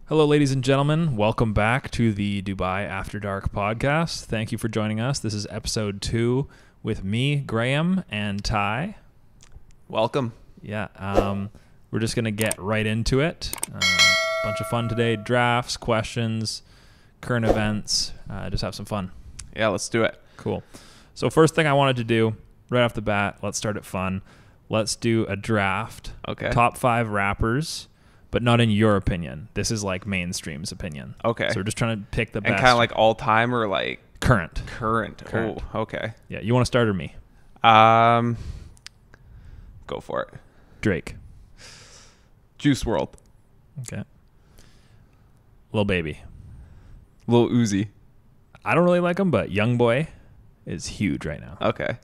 Hello, ladies and gentlemen. Welcome back to the Dubai After Dark podcast. Thank you for joining us. This is episode 2 with me, Graham, and Ty. Welcome. Yeah, we're just going to get right into it. Bunch of fun today. Drafts, questions, current events. Just have some fun. Yeah, let's do it. Cool. So first thing I wanted to do, right off the bat, let's start it fun. Let's do a draft. Okay. Top 5 rappers, but not in your opinion. This is like mainstream's opinion. Okay. So we're just trying to pick the best. And kind of like all time or like current. Current. Oh, okay. Yeah. You want to start or me? Go for it. Drake. Juice World. Okay. Lil Baby. Lil Uzi. I don't really like him, but Young Boy is huge right now. Okay.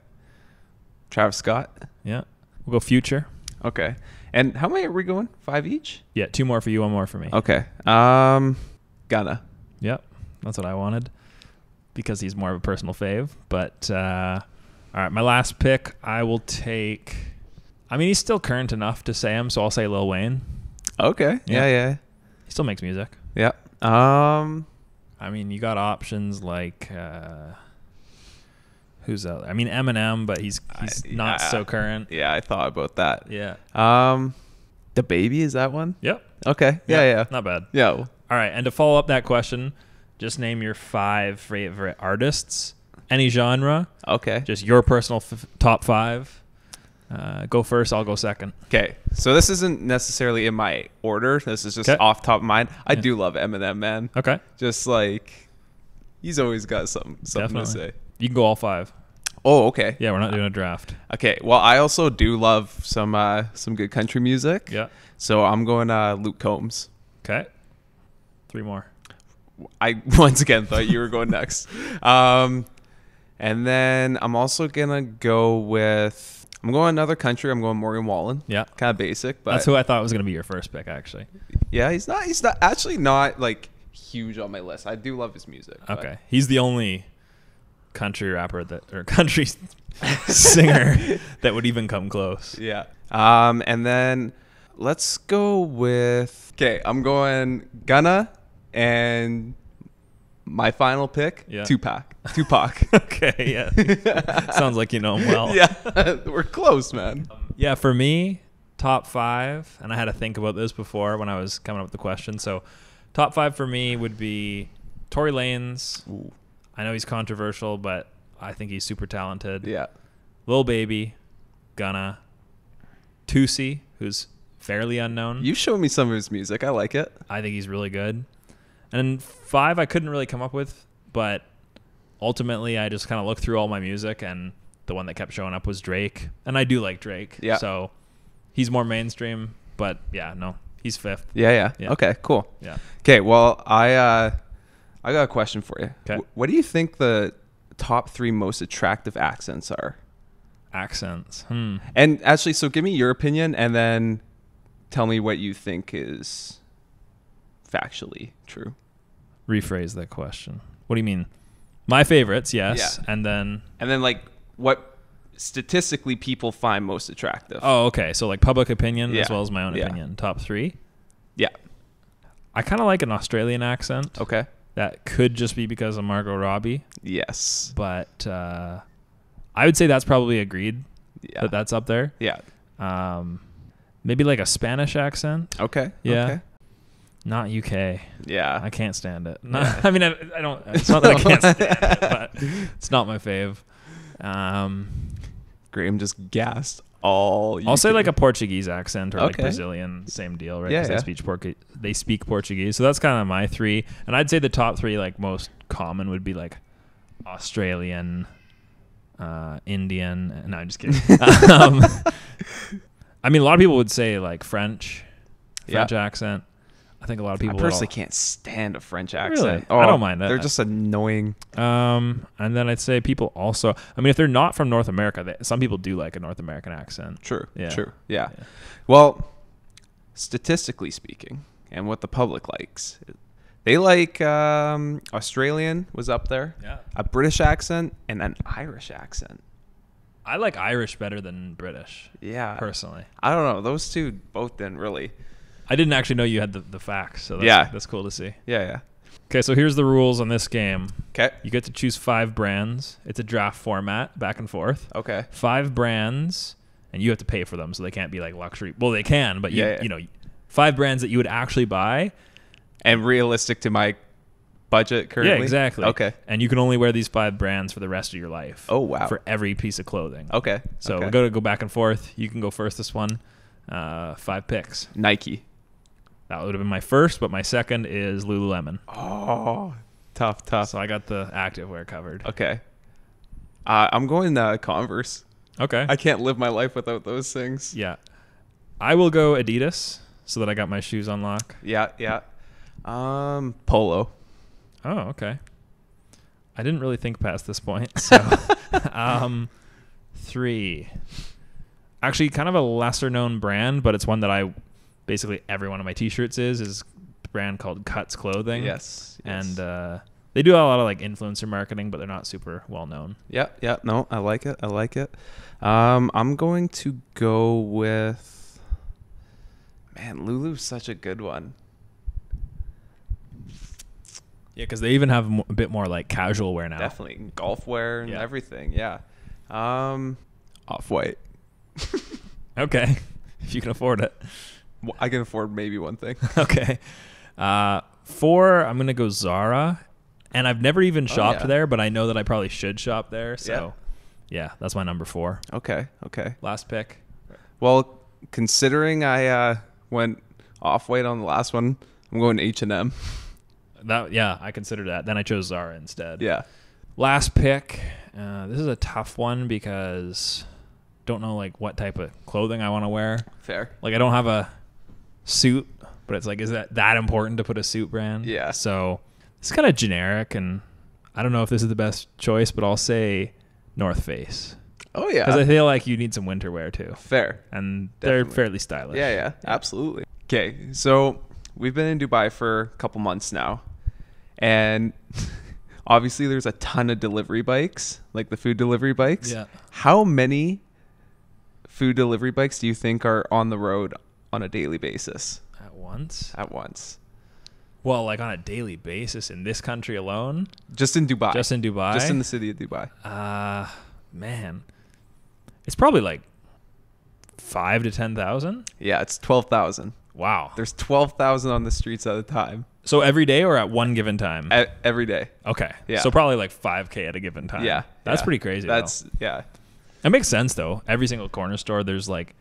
Travis Scott. Yeah. We'll go Future. Okay. And how many are we going? 5 each? Yeah. 2 more for you, 1 more for me. Okay. Gunna. Yep. That's what I wanted because he's more of a personal fave. But all right, my last pick, I will take. I mean, he's still current enough to say him, so I'll say Lil Wayne. Okay. Yeah. He still makes music. Yeah. I mean, you got options like who's out there? I mean, Eminem, but he's not so current. Yeah, I thought about that. Yeah. The Baby, is that one? Yep. Okay. Yeah. Not bad. Yeah. All right, and to follow up that question, just name your 5 favorite artists, any genre. Okay. Just your personal top 5. Go first. I'll go second. Okay, so this isn't necessarily in my order. This is just off top of mind. I do love Eminem, man. Okay. Just like he's always got something to say. You can go all 5. Oh, okay. Yeah, we're not doing a draft. Okay. Well, I also do love some good country music. Yeah. So I'm going Luke Combs. Okay. 3 more. I once again thought you were going next. And then I'm also gonna go with. I'm going another country. I'm going Morgan Wallen. Yeah. Kind of basic, but that's who I thought was going to be your first pick, actually. Yeah, he's not actually not like huge on my list. I do love his music. Okay. He's the only country rapper or country singer that would even come close. Yeah. And then let's go with. Okay, I'm going Gunna and my final pick, Tupac. Okay, yeah. Sounds like you know him well. Yeah, we're close, man. Yeah, for me, top 5, and I had to think about this before when I was coming up with the question. So top 5 for me would be Tory Lanez. Ooh. I know he's controversial, but I think he's super talented. Yeah. Lil Baby, Gunna, Tusi, who's fairly unknown. You showed me some of his music. I like it. I think he's really good. And 5 I couldn't really come up with, but ultimately I just kind of looked through all my music, and the one that kept showing up was Drake. And I do like Drake. Yeah. So he's more mainstream, but yeah, no, he's 5th. Yeah. Okay, cool. Yeah. Okay, well, I got a question for you. Okay. What do you think the top 3 most attractive accents are? Accents. And actually, so give me your opinion and then tell me what you think is factually true. Rephrase that question. What do you mean? My favorites, yes. Yeah. And then like what statistically people find most attractive. Oh, okay. So like public opinion as well as my own opinion. Top 3. Yeah. I kind of like an Australian accent. Okay. That could just be because of Margot Robbie. Yes. But I would say that's probably agreed. Yeah. That's up there. Yeah. Maybe like a Spanish accent. Okay. Yeah. Okay. Not UK. Yeah. I can't stand it. No, I mean, I don't. It's not that I can't stand it, but it's not my fave. Graham just gassed all. I'll say like a Portuguese accent or like Okay. Brazilian, same deal, right? Yeah. They speak Portuguese, so that's kind of my 3. And I'd say the top 3 like most common would be like Australian, Indian. No, I'm just kidding. I mean, a lot of people would say like French accent. I think a lot of people. I personally can't stand a French accent. Really? Oh, I don't mind that. They're just annoying. And then I'd say people also. I mean, if they're not from North America, some people do like a North American accent. True. Yeah. True. Yeah. Well, statistically speaking, and what the public likes, they like Australian was up there. Yeah. A British accent and an Irish accent. I like Irish better than British. Yeah. Personally. I don't know. Those two both didn't really. I didn't actually know you had the facts, so that's cool to see. Yeah. Okay, so here's the rules on this game. Okay. You get to choose 5 brands. It's a draft format, back and forth. Okay. 5 brands, and you have to pay for them, so they can't be like luxury. Well, they can, but you know, 5 brands that you would actually buy. And realistic to my budget currently? Yeah, exactly. Okay. And you can only wear these 5 brands for the rest of your life. Oh, wow. For every piece of clothing. Okay. So okay. we're going to go back and forth. You can go first this one. 5 picks. Nike. That would have been my first, but my second is Lululemon. Oh, tough. So I got the activewear covered. Okay. I'm going Converse. Okay. I can't live my life without those things. Yeah. I will go Adidas so that I got my shoes on lock. Yeah. Polo. Oh, okay. I didn't really think past this point. So 3. Actually, kind of a lesser known brand, but it's one that basically every one of my t-shirts is a brand called Cuts Clothing. Yes. And they do a lot of like influencer marketing, but they're not super well known. Yeah. No, I like it. I'm going to go with, man, Lulu's such a good one. Yeah, because they even have a bit more like casual wear now. Definitely golf wear and everything. Yeah. Off-White. Okay, if you can afford it. I can afford maybe one thing. Okay. 4, I'm gonna go Zara, and I've never even shopped there, but I know that I probably should shop there. So, yeah, that's my number 4. Okay. Last pick. Well, considering I went Off-White on the last one, I'm going H&M. I considered that. Then I chose Zara instead. Yeah. Last pick. This is a tough one because don't know like what type of clothing I want to wear. Fair. Like I don't have a suit, but it's like, is that important to put a suit brand? Yeah. So it's kind of generic, and I don't know if this is the best choice, but I'll say North Face. Oh yeah. Because I feel like you need some winter wear too. Fair. And Definitely. they're fairly stylish. Yeah, absolutely. Okay, so we've been in Dubai for a couple months now, and obviously there's a ton of delivery bikes, like the food delivery bikes. Yeah. How many food delivery bikes do you think are on the road on a daily basis? At once? Well, like on a daily basis in this country alone? Just in Dubai. Just in the city of Dubai. Man. It's probably like 5 to 10,000? Yeah, it's 12,000. Wow. There's 12,000 on the streets at a time. So every day or at one given time? Every day. Okay. Yeah. So probably like 5K at a given time. Yeah. That's pretty crazy. Yeah. That makes sense though. Every single corner store, there's like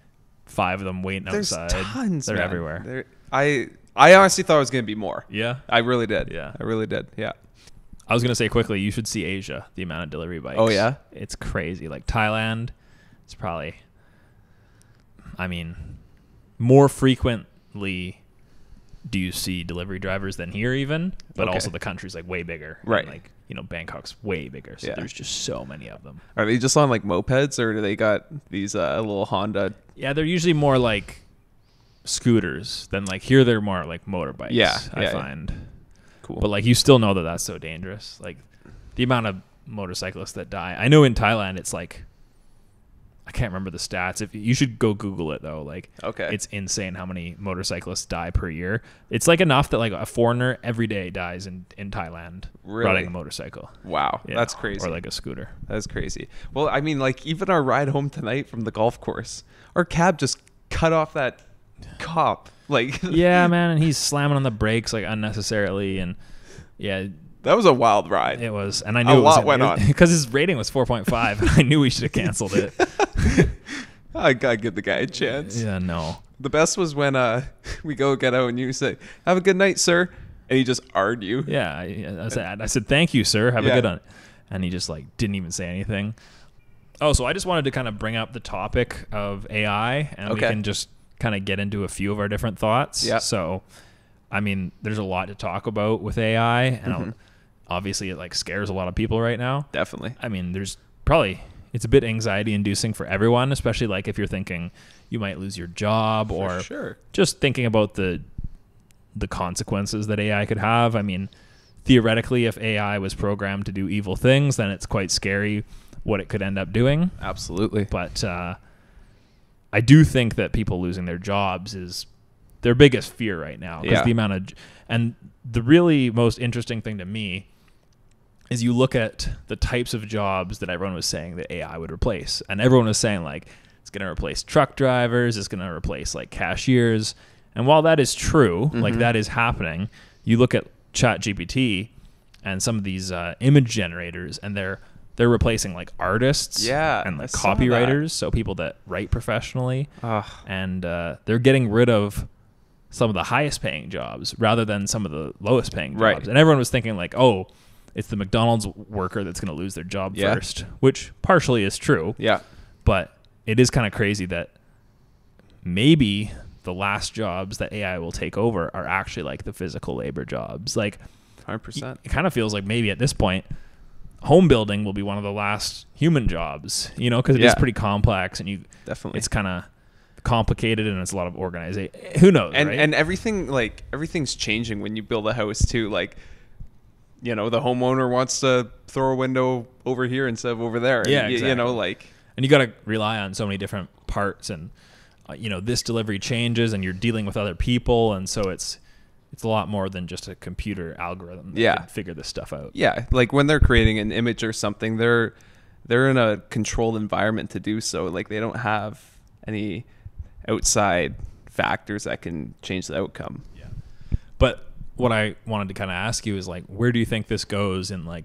5 of them waiting outside. There's tons. They're man. everywhere. I honestly thought it was going to be more. Yeah. I really did. Yeah. I really did. Yeah. I was going to say quickly, you should see Asia, the amount of delivery bikes. Oh, yeah? It's crazy. Like Thailand, it's probably, more frequently do you see delivery drivers than here even, but also the country's like way bigger. Right. And like, Bangkok's way bigger. So there's just so many of them. Are they just on like mopeds, or do they got these little Honda? Yeah, they're usually more like scooters than like here they're more like motorbikes. Yeah, I find. Cool. But like you still know that that's so dangerous. Like the amount of motorcyclists that die. I know in Thailand it's like, I can't remember the stats. If you should go Google it though. Like it's insane how many motorcyclists die per year. It's like enough that like a foreigner every day dies in Thailand riding a motorcycle. Wow, that's crazy. Or like a scooter. That's crazy. Well, like even our ride home tonight from the golf course, our cab just cut off that cop. Like yeah, man, and he's slamming on the brakes like unnecessarily, and yeah. That was a wild ride. It was, and I knew a lot went on because his rating was 4.5. I knew we should have canceled it. I gotta give the guy a chance. Yeah, no. The best was when we go get out and you say, "Have a good night, sir," and he just argued you. Yeah, I said, "Thank you, sir. Have a good one," and he just like didn't even say anything. Oh, so I just wanted to kind of bring up the topic of AI, and we can just kind of get into a few of our different thoughts. Yeah. So, there's a lot to talk about with AI, and obviously it like scares a lot of people right now. Definitely. There's probably, it's a bit anxiety inducing for everyone, especially like if you're thinking you might lose your job or just thinking about the consequences that AI could have. Theoretically, if AI was programmed to do evil things, then it's quite scary what it could end up doing. Absolutely. But I do think that people losing their jobs is their biggest fear right now, because Yeah. the amount of, and the really most interesting thing to me is you look at the types of jobs that everyone was saying that AI would replace, and everyone was saying like it's going to replace truck drivers, it's going to replace like cashiers, and while that is true, like that is happening, you look at ChatGPT and some of these image generators, and they're replacing like artists and like copywriters, so people that write professionally. And they're getting rid of some of the highest paying jobs rather than some of the lowest paying jobs. Right. And everyone was thinking like, oh, it's the McDonald's worker that's going to lose their job first, which partially is true. Yeah. But it is kind of crazy that maybe the last jobs that AI will take over are actually like the physical labor jobs. Like 100%. it kind of feels like maybe at this point, home building will be one of the last human jobs, you know, because it is pretty complex, and Definitely. it's kind of complicated, and it's a lot of organization. Who knows? And right? and everything's changing when you build a house too. Like, you know, the homeowner wants to throw a window over here instead of over there. Yeah, and, exactly. You know, like, and you got to rely on so many different parts, and you know, this delivery changes, and you're dealing with other people, and so it's a lot more than just a computer algorithm that can figure this stuff out. Yeah, like when they're creating an image or something, they're in a controlled environment to do so. Like, they don't have any outside factors that can change the outcome. Yeah. But what I wanted to kind of ask you is, like, where do you think this goes in, like,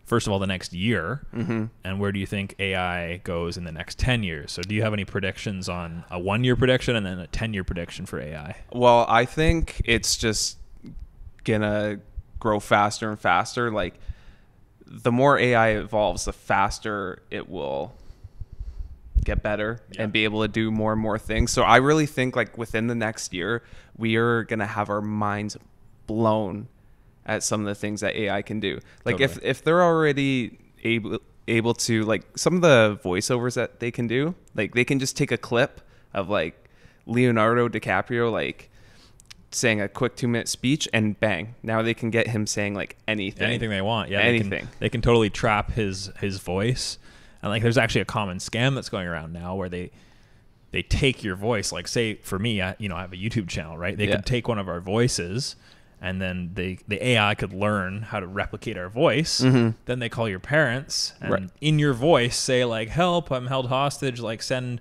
first of all, the next year, and where do you think AI goes in the next 10 years? So do you have any predictions on a 1-year prediction and then a 10-year prediction for AI? Well, I think it's just gonna grow faster and faster. Like, the more AI evolves, the faster it will get better and be able to do more and more things. So I really think, like, within the next year, we are gonna have our minds blown at some of the things that AI can do. Like, Totally. if they're already able to, like, some of the voiceovers that they can do, like, they can just take a clip of like Leonardo DiCaprio like saying a quick 2-minute speech, and bang, now they can get him saying like anything they want. Yeah, anything. They can totally trap his voice. And like, there's actually a common scam that's going around now where they take your voice. Like, say for me, I have a YouTube channel, right? They could take one of our voices, and then the AI could learn how to replicate our voice. Then they call your parents, and in your voice say like, "Help! I'm held hostage. Like, send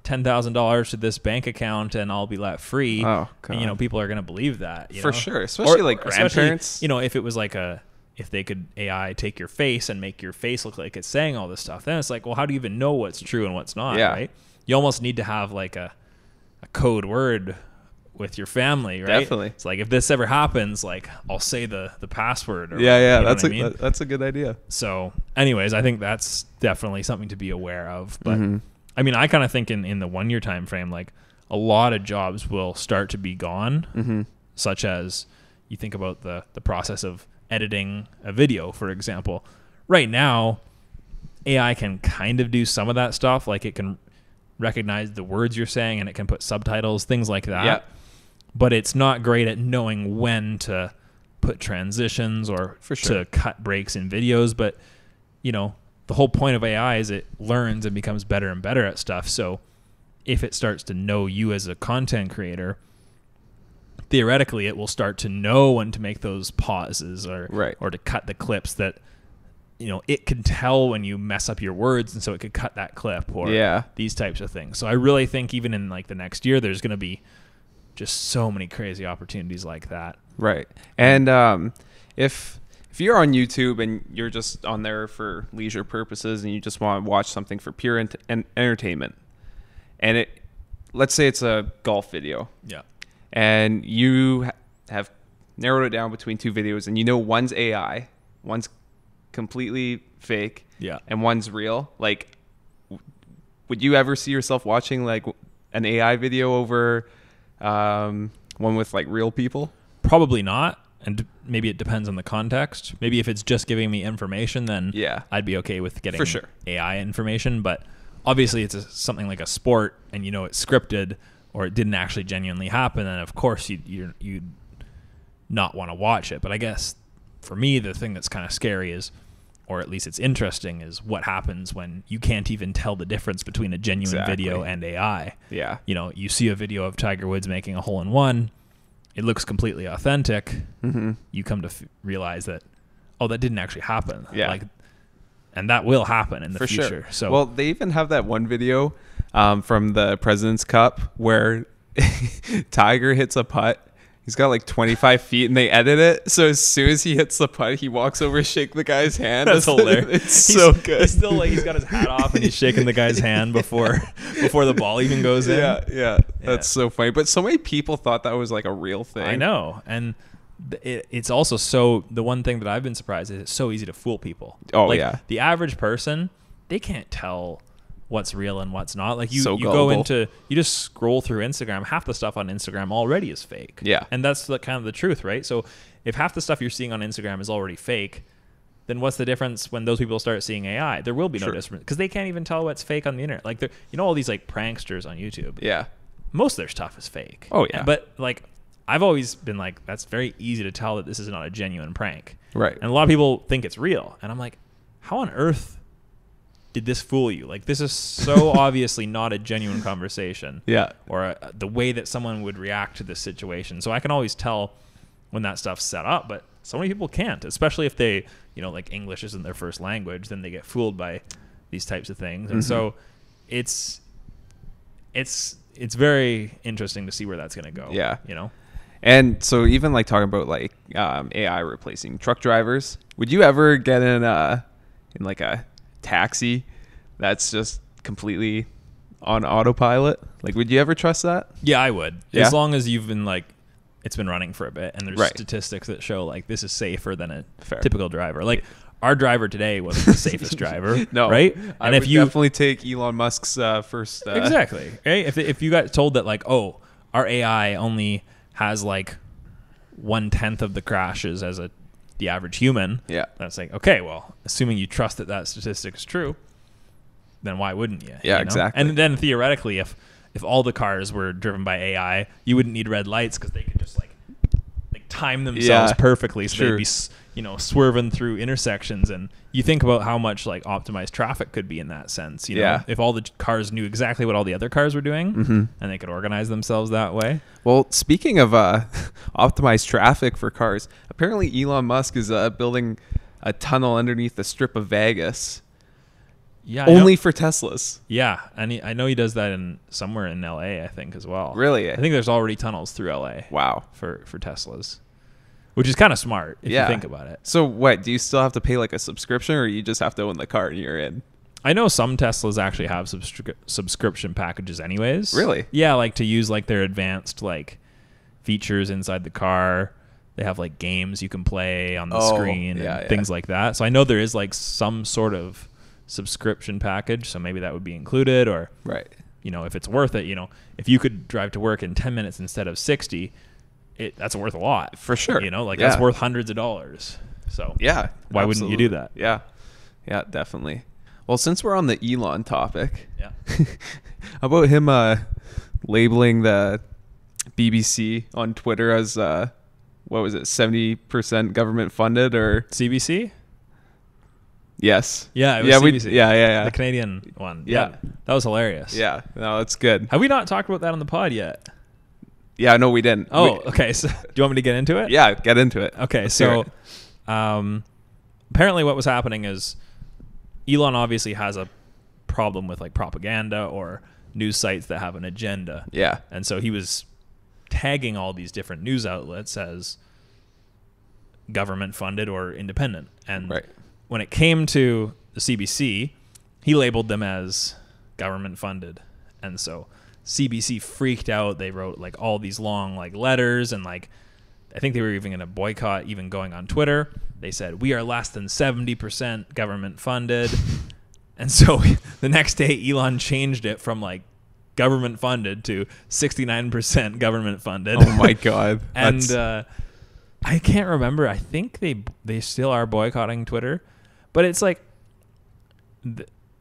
$10,000 to this bank account, and I'll be let free." Oh, God. And people are gonna believe that For sure, especially like grandparents. Especially, if it was like if they could AI take your face and make your face look like it's saying all this stuff, then it's like, well, how do you even know what's true and what's not? Right? You almost need to have like a code word with your family, right? Definitely. It's like, if this ever happens, like, I'll say the password. Or That's a good idea. So anyways, I think that's definitely something to be aware of. But I mean, I kind of think in the 1-year time frame, like, a lot of jobs will start to be gone, such as you think about the process of editing a video, for example. Right now, AI can kind of do some of that stuff. Like, it can recognize the words you're saying, and it can put subtitles, things like that. Yeah. But it's not great at knowing when to put transitions or to cut breaks in videos. But, the whole point of AI is it learns and becomes better and better at stuff. So if it starts to know you as a content creator, theoretically it will start to know when to make those pauses or to cut the clips that, it can tell when you mess up your words, and so it could cut that clip or these types of things. So I really think even in like the next year, there's going to be just so many crazy opportunities like that. Right. And if you're on YouTube and you're just on there for leisure purposes and you just want to watch something for pure entertainment, and let's say it's a golf video. Yeah. And you have narrowed it down between 2 videos, and one's AI, one's completely fake, and one's real. Like, would you ever see yourself watching like an AI video over one with like real people? Probably not. And maybe it depends on the context. Maybe if it's just giving me information, then I'd be okay with getting AI information. But obviously it's something like a sport, and it's scripted or it didn't actually genuinely happen, and of course you'd not want to watch it. But I guess for me, the thing that's kind of scary is or at least it's interesting, is what happens when you can't even tell the difference between a genuine video and AI. Yeah. You know, you see a video of Tiger Woods making a hole-in-one, it looks completely authentic. Mm-hmm. You come to realize that, oh, that didn't actually happen. Yeah. Like, and that will happen in the For future. sure. So, well, they even have that one video from the President's Cup where Tiger hits a putt. He's got like 25 feet and they edit it. So as soon as he hits the putt, he walks over, shake the guy's hand. That's hilarious. It's so good. He's still like, he's got his hat off and he's shaking the guy's hand before the ball even goes in. Yeah. That's so funny. But so many people thought that was like a real thing. I know. And it's also the one thing that I've been surprised is it's so easy to fool people. Oh, like, yeah. The average person, they can't tell what's real and what's not. Like you just scroll through Instagram. Half the stuff on Instagram already is fake. Yeah. And that's kind of the truth, right? So if half the stuff you're seeing on Instagram is already fake, then what's the difference when those people start seeing AI? There will be no difference because they can't even tell what's fake on the internet. Like, all these like pranksters on YouTube. Yeah. Most of their stuff is fake. Oh, yeah. But like, I've always been like, that's very easy to tell that this is not a genuine prank. Right. And a lot of people think it's real. And I'm like, how on earth did this fool you? Like, this is so obviously not a genuine conversation. Yeah. Or the way that someone would react to this situation. So I can always tell when that stuff's set up, but so many people can't, especially if they, like English isn't their first language, then they get fooled by these types of things. And so it's very interesting to see where that's going to go. Yeah. You know? And so even like talking about like AI replacing truck drivers, would you ever get in like a taxi that's just completely on autopilot? Like, would you ever trust that? Yeah, I would. Yeah? As long as you've been like, it's been running for a bit and there's Right. statistics that show like this is safer than a Fair. typical driver. Like, our driver today wasn't the safest driver. No. Right? I And would definitely take Elon Musk's first. Exactly. Right? If you got told that like, oh, our AI only has like 1/10 of the crashes as the average human. Yeah. That's like, okay, well, assuming you trust that statistic is true, then why wouldn't you? Yeah, you know? exactly. And then theoretically, if all the cars were driven by AI, you wouldn't need red lights because they could just like time themselves perfectly, so they'd be swerving through intersections. And you think about how much like optimized traffic could be in that sense. If all the cars knew exactly what all the other cars were doing, and they could organize themselves that way. Well, speaking of optimized traffic for cars, apparently Elon Musk is building a tunnel underneath the Strip of Vegas. Yeah, only for Teslas. Yeah, and I know he does that somewhere in LA, I think, as well. Really? I think there's already tunnels through LA. Wow. For Teslas, which is kind of smart if you think about it. So what, do you still have to pay like a subscription, or you just have to own the car and you're in? I know some Teslas actually have subscription packages anyways. Really? Yeah, like to use like their advanced like features inside the car. They have like games you can play on the screen and things like that. So I know there is like some sort of subscription package, so maybe that would be included. Or if it's worth it, if you could drive to work in 10 minutes instead of 60, that's worth a lot for sure. That's worth hundreds of dollars. So why wouldn't you do that? Yeah definitely. Well, since we're on the Elon topic, how about him labeling the BBC on Twitter as what was it, 70% government funded, or CBC? Yes. Yeah, it was CBC. Yeah. The Canadian one. Yeah. That was hilarious. Yeah. No, that's good. Have we not talked about that on the pod yet? Yeah, no, we didn't. Okay. So do you want me to get into it? Yeah, get into it. Okay. So apparently what was happening is Elon obviously has a problem with like propaganda or news sites that have an agenda. Yeah. And so he was tagging all these different news outlets as government funded or independent. And when it came to the CBC, he labeled them as government funded. And so CBC freaked out. They wrote like all these long like letters, and like I think they were even going to boycott even going on Twitter. They said, we are less than 70% government funded. And so the next day Elon changed it from like government funded to 69% government funded. Oh my God. And I can't remember. I think they still are boycotting Twitter, but it's like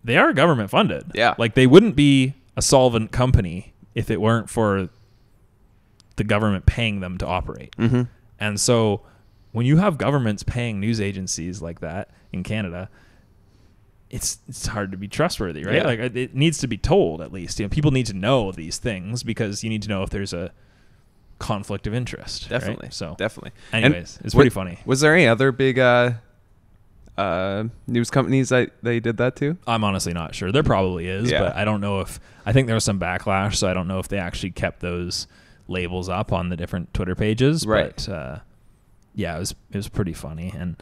they are government funded. Yeah. Like they wouldn't be a solvent company if it weren't for the government paying them to operate. Mm-hmm. And so when you have governments paying news agencies like that in Canada, it's hard to be trustworthy, right? Yeah. Like it needs to be told at least. People need to know these things because you need to know if there's a conflict of interest. Definitely. Right? So definitely. anyways, it's pretty funny. Was there any other big news companies that they did that to? I'm honestly not sure. There probably is, but I don't know if I think there was some backlash, so I don't know if they actually kept those labels up on the different Twitter pages. Right. But yeah, it was pretty funny. And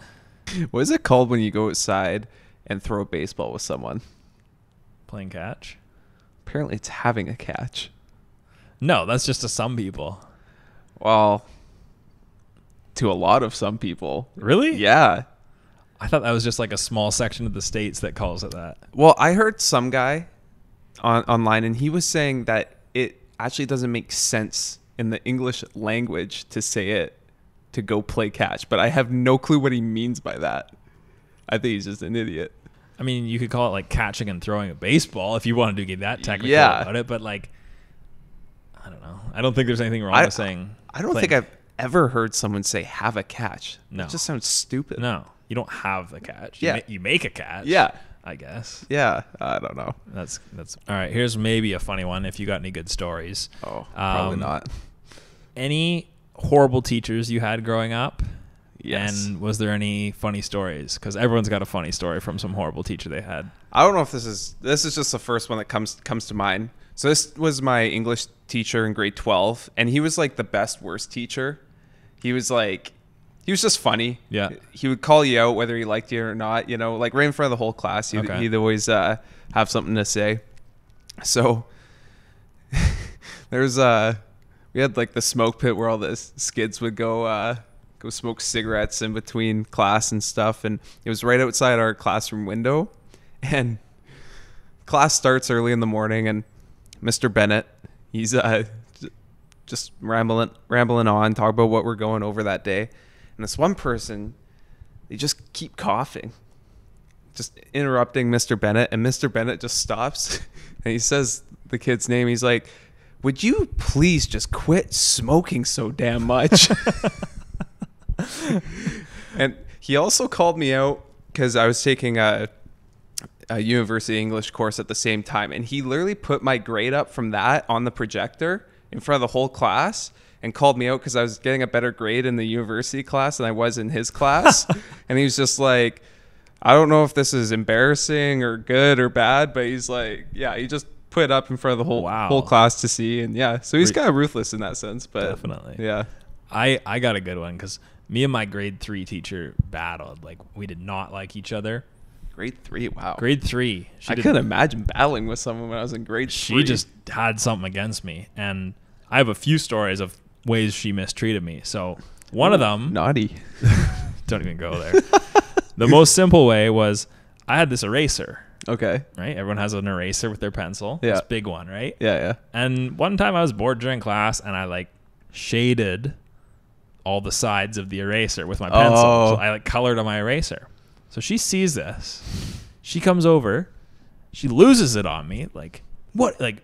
what is it called when you go outside and throw a baseball with someone? playing catch? Apparently it's having a catch. No, that's just to some people. Well, to a lot of some people. Really? Yeah. I thought that was just like a small section of the states that calls it that. Well, I heard some guy online, and he was saying that it actually doesn't make sense in the English language to say it, to go play catch. But I have no clue what he means by that. I think he's just an idiot. I mean, you could call it like catching and throwing a baseball if you wanted to get that technical about it. But like, I don't know. I don't think there's anything wrong with saying. I don't think I've ever heard someone say have a catch. No. It just sounds stupid. No, you don't have the catch. Yeah. You make a catch. Yeah. I guess. Yeah. I don't know. That's all right. Here's maybe a funny one if you got any good stories. Oh, probably not. Any horrible teachers you had growing up? Yes. And was there any funny stories? Because everyone's got a funny story from some horrible teacher they had. I don't know if this is just the first one that comes to mind. So this was my English teacher in grade 12, and he was like the best worst teacher. He was just funny. Yeah. He would call you out whether he liked you or not, like right in front of the whole class. He'd always have something to say. So we had like the smoke pit where all the skids would go smoke cigarettes in between class and stuff, and it was right outside our classroom window. And class starts early in the morning, and Mr. Bennett, he's just rambling on, talk about what we're going over that day. And this one person, they just keep coughing, just interrupting Mr. Bennett, and Mr. Bennett just stops and he says the kid's name. He's like, "Would you please just quit smoking so damn much?" And he also called me out because I was taking a university English course at the same time, and he literally put my grade up from that on the projector in front of the whole class and called me out because I was getting a better grade in the university class than I was in his class. And he was just like, I don't know if this is embarrassing or good or bad, but he's like, yeah, he just put it up in front of the whole class to see. And yeah, so he's kind of ruthless in that sense, but definitely. Yeah. I got a good one because me and my grade 3 teacher battled. Like, we did not like each other. Grade 3, wow. Grade 3. I couldn't imagine battling with someone when I was in grade 3. She just had something against me. And I have a few stories of ways she mistreated me. So one of them... Naughty. Don't even go there. The most simple way was I had this eraser. Okay. Right? Everyone has an eraser with their pencil. Yeah. This big one, right? Yeah, yeah. And one time I was bored during class, and I, like, shaded all the sides of the eraser with my pencil. Oh. So I, like, colored on my eraser. So she sees this. She comes over. She loses it on me. Like, what? Like,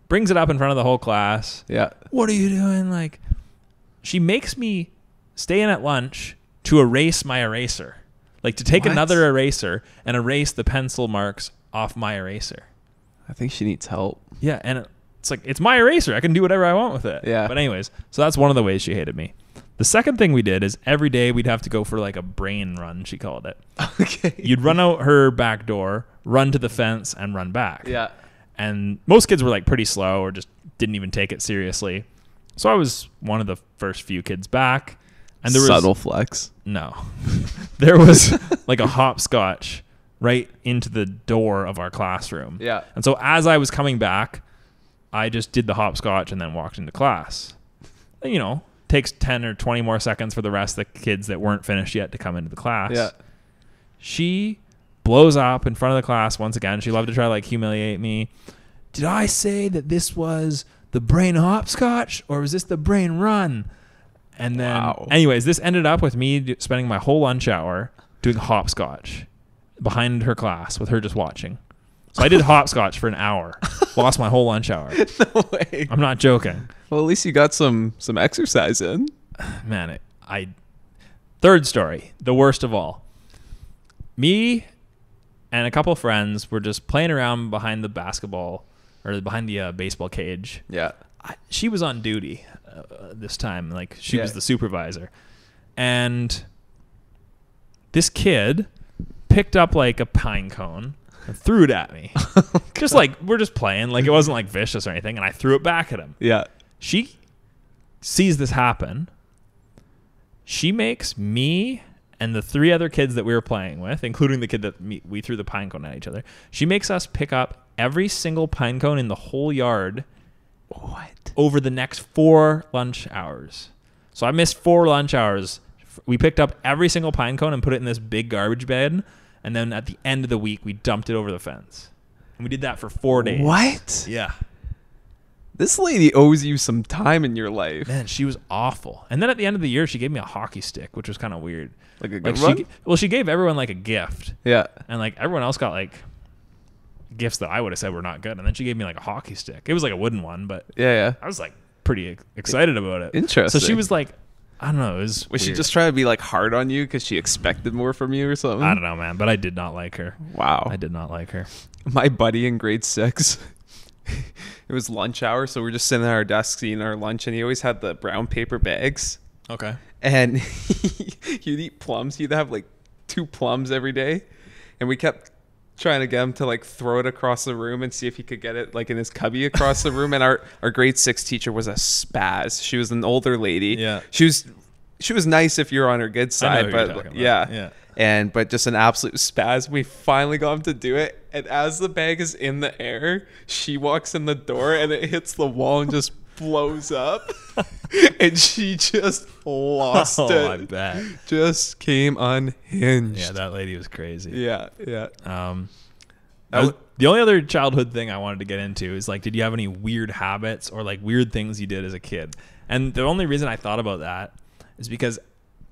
brings it up in front of the whole class. Yeah. What are you doing? Like, she makes me stay in at lunch to erase my eraser. Like, to take another eraser and erase the pencil marks off my eraser. I think she needs help. Yeah, and it's like, it's my eraser. I can do whatever I want with it. Yeah. But anyways, so that's one of the ways she hated me. The second thing we did is every day we'd have to go for like a brain run, she called it. Okay. You'd run out her back door, run to the fence, and run back. Yeah. And most kids were like pretty slow or just didn't even take it seriously. So I was one of the first few kids back. And there was subtle flex. No. There was like a hopscotch right into the door of our classroom. Yeah. And so as I was coming back, I just did the hopscotch and then walked into class. You know, takes 10 or 20 more seconds for the rest of the kids that weren't finished yet to come into the class. Yeah. She blows up in front of the class once again. She loved to try to like humiliate me. Did I say that this was the brain hopscotch or was this the brain run? And then, anyways, this ended up with me spending my whole lunch hour doing hopscotch behind her class with her just watching. So I did hopscotch for an hour, lost my whole lunch hour. No way. I'm not joking. Well, at least you got some exercise in. Man, Third story, the worst of all. Me and a couple friends were just playing around behind the basketball or behind the baseball cage. Yeah. She was on duty this time. Like, she was the supervisor. And this kid picked up like a pine cone and threw it at me. Just like, we're just playing. Like, it wasn't like vicious or anything. And I threw it back at him. Yeah. She sees this happen. She makes me and the 3 other kids that we were playing with, including the kid that we threw the pine cone at each other, she makes us pick up every single pine cone in the whole yard. What? Over the next 4 lunch hours. So I missed 4 lunch hours. We picked up every single pine cone and put it in this big garbage bin. And then at the end of the week, we dumped it over the fence. And we did that for 4 days. What? Yeah. This lady owes you some time in your life. Man, she was awful. And then at the end of the year, she gave me a hockey stick, which was kind of weird. Like a good one? She gave everyone like a gift. Yeah. And like everyone else got like gifts that I would have said were not good. And then she gave me like a hockey stick. It was like a wooden one, but yeah. I was like pretty excited about it. Interesting. So she was like, I don't know. Was she just trying to be like hard on you because she expected more from you or something? I don't know, man. But I did not like her. Wow. I did not like her. My buddy in grade 6, it was lunch hour. So we're just sitting at our desks eating our lunch. And he always had the brown paper bags. Okay. And he'd eat plums. He'd have like 2 plums every day. And we kept trying to get him to like throw it across the room and see if he could get it like in his cubby across the room. And our grade 6 teacher was a spaz. She was an older lady. Yeah. She was nice if you're on her good side, but yeah. But just an absolute spaz. We finally got him to do it. And as the bag is in the air, she walks in the door and it hits the wall and just blows up. And she just lost it. I bet. Just came unhinged. Yeah, that lady was crazy. Yeah. The only other childhood thing I wanted to get into is like, did you have any weird habits or like weird things you did as a kid? And the only reason I thought about that is because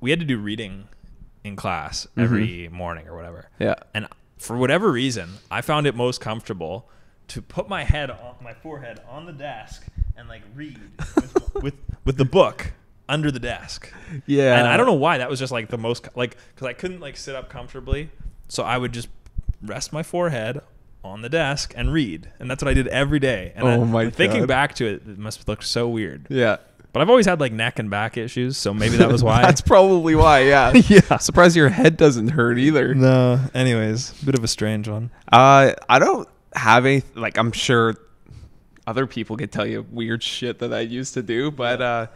we had to do reading in class every morning or whatever. Yeah. And for whatever reason, I found it most comfortable to put my forehead on the desk and like read with the book under the desk. Yeah. And I don't know why, that was just like the most, like, because I couldn't like sit up comfortably, so I would just rest my forehead on the desk and read, and that's what I did every day. And thinking back to it, it must look so weird. Yeah. But I've always had like neck and back issues, so maybe that was why. That's probably why. Yeah. Yeah. Surprised your head doesn't hurt either. No. Anyways, bit of a strange one. I don't have any, like, I'm sure other people could tell you weird shit that I used to do, but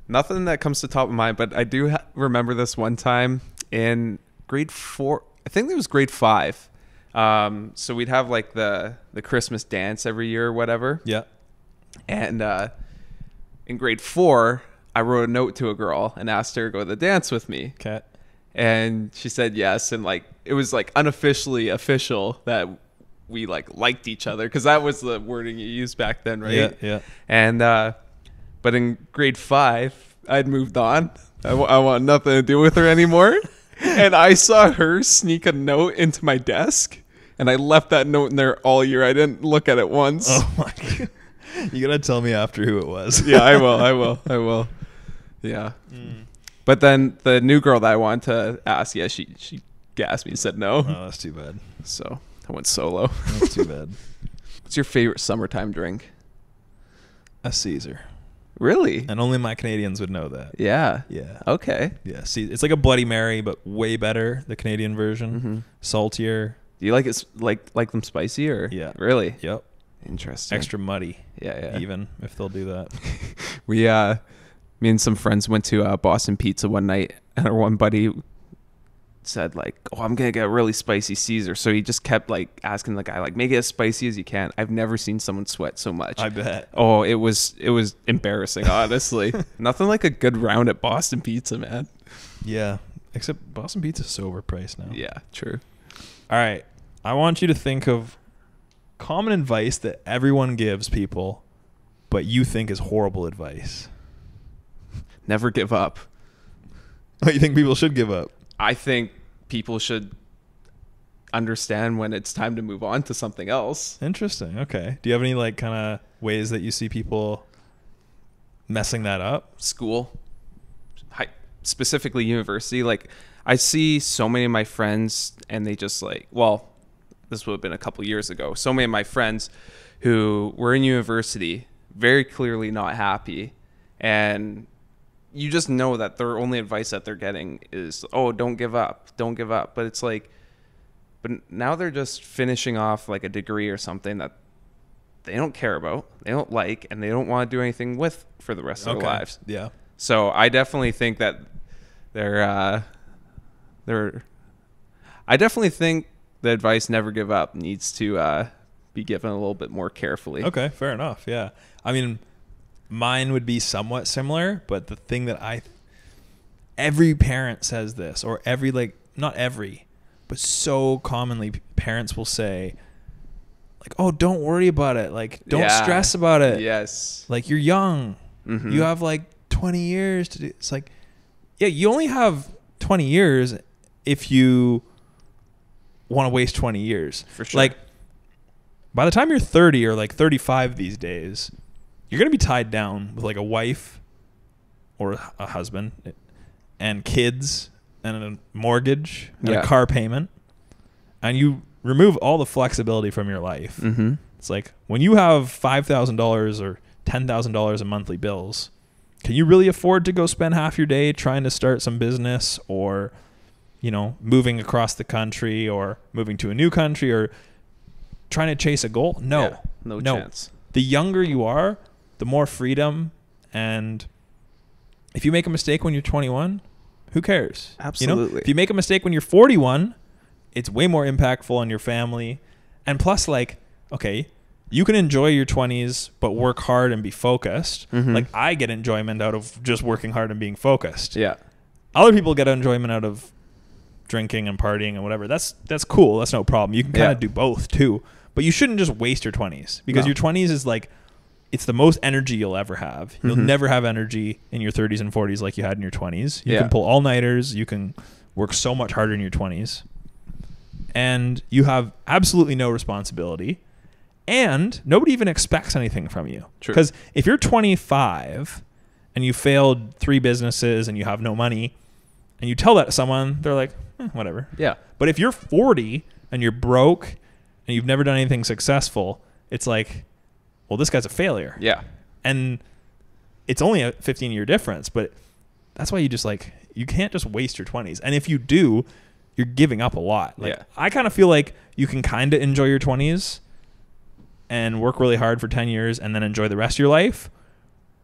nothing that comes to top of mind. But I do remember this one time in grade 4. I think it was grade 5. So we'd have like the Christmas dance every year or whatever. Yeah. And in grade 4, I wrote a note to a girl and asked her to go to the dance with me. Okay. And she said yes. And like, it was like unofficially official that we like liked each other, because that was the wording you used back then, right? Yeah. And but in grade 5, I'd moved on. I want nothing to do with her anymore. And I saw her sneak a note into my desk, and I left that note in there all year. I didn't look at it once. Oh my God. You gotta tell me after who it was. Yeah, I will. Yeah. But then the new girl that I wanted to ask, yeah, she gassed me and said no. Oh, that's too bad. So I went solo. That's too bad. What's your favorite summertime drink? A Caesar. Really? And only my Canadians would know that. Yeah. Yeah. Okay. Yeah. See, it's like a Bloody Mary, but way better. The Canadian version, saltier. Do you like it like them spicy or? Yeah. Really? Yep. Interesting. Extra muddy. Yeah. Even if they'll do that. Me and some friends went to Boston Pizza one night, and our one buddy said like, "Oh, I'm gonna get a really spicy Caesar." So he just kept like asking the guy like, "Make it as spicy as you can." I've never seen someone sweat so much. I bet. Oh, it was embarrassing, honestly. Nothing like a good round at Boston Pizza, man. Yeah. Except Boston Pizza's so overpriced now. Yeah, true. All right. I want you to think of common advice that everyone gives people, but you think is horrible advice. Never give up. Oh, you think people should give up? I think people should understand when it's time to move on to something else. Interesting. Okay. Do you have any like kind of ways that you see people messing that up? School. specifically university, like I see so many of my friends and they just like, well, this would have been a couple years ago. So many of my friends who were in university, very clearly not happy. And you just know that their only advice that they're getting is, oh, don't give up. Don't give up. But it's like, but now they're just finishing off like a degree or something that they don't care about, they don't like, and they don't want to do anything with for the rest of their lives. Yeah. So I definitely think that I definitely think the advice never give up needs to be given a little bit more carefully. Okay, fair enough. Yeah. I mean, mine would be somewhat similar, but the thing that every parent says this, or not every, but so commonly parents will say, like, oh, don't worry about it. Like, don't stress about it. Yes. Like, you're young. Mm-hmm. You have like 20 years to do. It's like, yeah, you only have 20 years if you want to waste 20 years. For sure. Like, by the time you're 30 or like 35 these days, you're going to be tied down with like a wife or a husband and kids and a mortgage and a car payment. And you remove all the flexibility from your life. Mm-hmm. It's like when you have $5,000 or $10,000 in monthly bills, can you really afford to go spend half your day trying to start some business or, you know, moving across the country or moving to a new country or trying to chase a goal? No, no chance. The younger you are, the more freedom. And if you make a mistake when you're 21, who cares? Absolutely. You know, if you make a mistake when you're 41, it's way more impactful on your family. And plus, like, okay, you can enjoy your 20s, but work hard and be focused. Mm-hmm. Like, I get enjoyment out of just working hard and being focused. Yeah. Other people get enjoyment out of drinking and partying and whatever. That's cool. That's no problem. You can kind of do both too. But you shouldn't just waste your 20s because your 20s is like, it's the most energy you'll ever have. You'll never have energy in your 30s and 40s like you had in your 20s. You can pull all-nighters. You can work so much harder in your 20s. And you have absolutely no responsibility. And nobody even expects anything from you. True. Because if you're 25 and you failed 3 businesses and you have no money, and you tell that to someone, they're like, whatever. Yeah. But if you're 40 and you're broke and you've never done anything successful, it's like, well, this guy's a failure. Yeah. And it's only a 15-year difference, but that's why you just like, you can't just waste your 20s. And if you do, you're giving up a lot. Like, I kind of feel like you can kind of enjoy your 20s and work really hard for 10 years and then enjoy the rest of your life.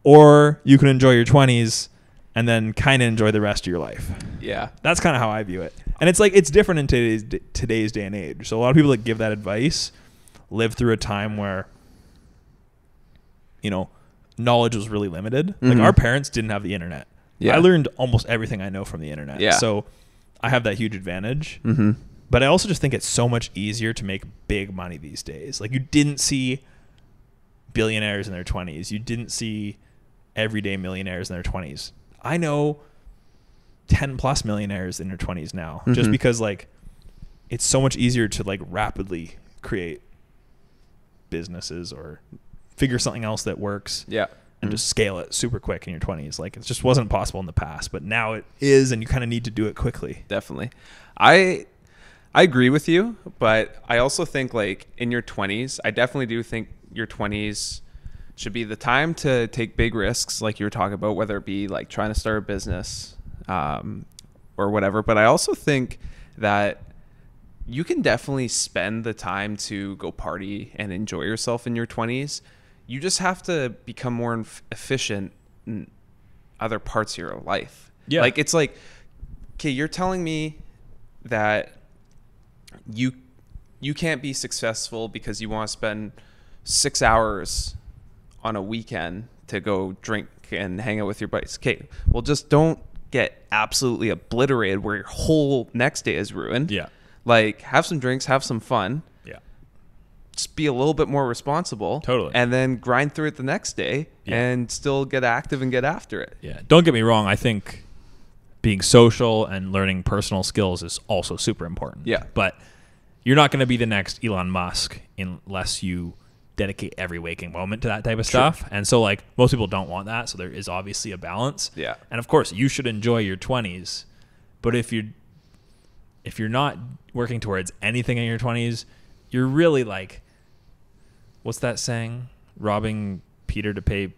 Or you can enjoy your 20s and then kind of enjoy the rest of your life. Yeah. That's kind of how I view it. And it's like, it's different in today's day and age. So a lot of people that give that advice live through a time where, you know, knowledge was really limited. Like, our parents didn't have the internet. Yeah. I learned almost everything I know from the internet. Yeah. So I have that huge advantage. Mm-hmm. But I also just think it's so much easier to make big money these days. Like, you didn't see billionaires in their 20s. You didn't see everyday millionaires in their 20s. I know 10 plus millionaires in their 20s now, just because, like, it's so much easier to, like, rapidly create businesses or figure something else that works. Yeah. And just scale it super quick in your 20s. Like, it just wasn't possible in the past, but now it is, and you kind of need to do it quickly. Definitely. I agree with you, but I also think, like, in your 20s, I definitely do think your 20s should be the time to take big risks, like you were talking about, whether it be like trying to start a business or whatever. But I also think that you can definitely spend the time to go party and enjoy yourself in your 20s. You just have to become more efficient in other parts of your life. Yeah. Like, it's like, okay, you're telling me that you can't be successful because you want to spend 6 hours on a weekend to go drink and hang out with your buddies. Okay, well, just don't get absolutely obliterated where your whole next day is ruined. Yeah. Like, have some drinks, have some fun. Yeah. Just be a little bit more responsible. Totally. And then grind through it the next day and still get active and get after it. Yeah. Don't get me wrong. I think being social and learning personal skills is also super important. Yeah. But you're not going to be the next Elon Musk unless you dedicate every waking moment to that type of stuff. And so like most people don't want that. So there is obviously a balance. Yeah. And of course you should enjoy your 20s, but if you're not working towards anything in your 20s, you're really like, what's that saying? Robbing Peter to pay